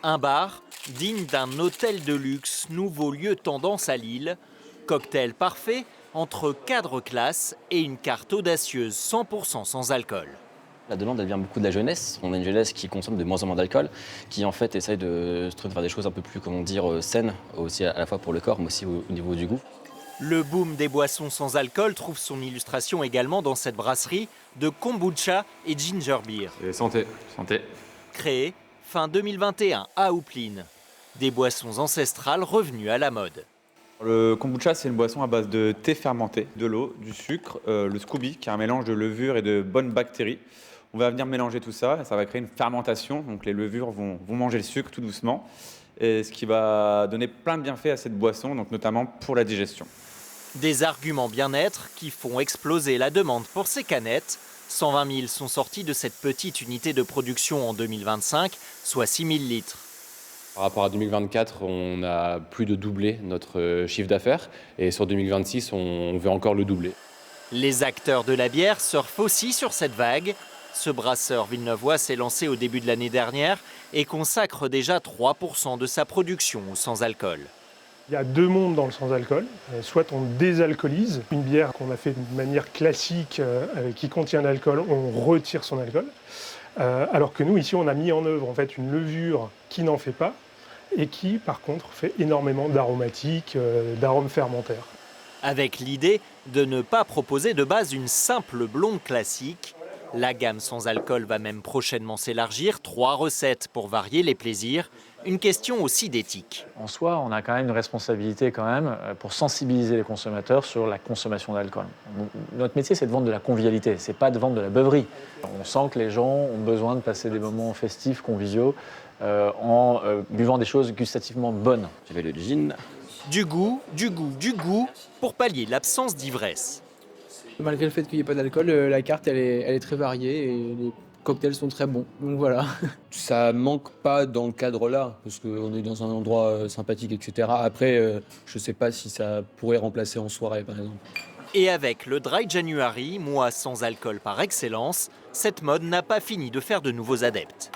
Un bar digne d'un hôtel de luxe, nouveau lieu tendance à Lille. Cocktail parfait entre cadre classe et une carte audacieuse 100% sans alcool. La demande, elle vient beaucoup de la jeunesse. On a une jeunesse qui consomme de moins en moins d'alcool, qui en fait essaye de faire des choses un peu plus, comment dire, saines, aussi à la fois pour le corps, mais aussi au niveau du goût. Le boom des boissons sans alcool trouve son illustration également dans cette brasserie de kombucha et ginger beer. Et santé, santé. Créée fin 2021 à Houpline. Des boissons ancestrales revenues à la mode. Le kombucha, c'est une boisson à base de thé fermenté, de l'eau, du sucre, le SCOBY, qui est un mélange de levure et de bonnes bactéries. On va venir mélanger tout ça et ça va créer une fermentation. Donc les levures vont manger le sucre tout doucement, et ce qui va donner plein de bienfaits à cette boisson, donc notamment pour la digestion. Des arguments bien-être qui font exploser la demande pour ces canettes. 120 000 sont sortis de cette petite unité de production en 2025, soit 6 000 litres. Par rapport à 2024, on a plus de doublé notre chiffre d'affaires et sur 2026, on veut encore le doubler. Les acteurs de la bière surfent aussi sur cette vague. Ce brasseur villeneuvois s'est lancé au début de l'année dernière et consacre déjà 3% de sa production au sans-alcool. Il y a deux mondes dans le sans-alcool. Soit on désalcoolise une bière qu'on a fait de manière classique qui contient l'alcool, on retire son alcool. Alors que nous, ici, on a mis en œuvre en fait, une levure qui n'en fait pas et qui, par contre, fait énormément d'aromatiques, d'arômes fermentaires. Avec l'idée de ne pas proposer de base une simple blonde classique, la gamme sans alcool va même prochainement s'élargir. 3 recettes pour varier les plaisirs. Une question aussi d'éthique. En soi, on a quand même une responsabilité pour sensibiliser les consommateurs sur la consommation d'alcool. Notre métier, c'est de vendre de la convivialité, c'est pas de vendre de la beuverie. On sent que les gens ont besoin de passer des moments festifs, conviviaux, en buvant des choses gustativement bonnes. J'avais le gin. Du goût, du goût, du goût pour pallier l'absence d'ivresse. Malgré le fait qu'il n'y ait pas d'alcool, la carte elle est très variée et les cocktails sont très bons. Donc voilà. Ça manque pas dans le cadre là, parce qu'on est dans un endroit sympathique, etc. Après, je sais pas si ça pourrait remplacer en soirée, par exemple. Et avec le Dry January, mois sans alcool par excellence, cette mode n'a pas fini de faire de nouveaux adeptes.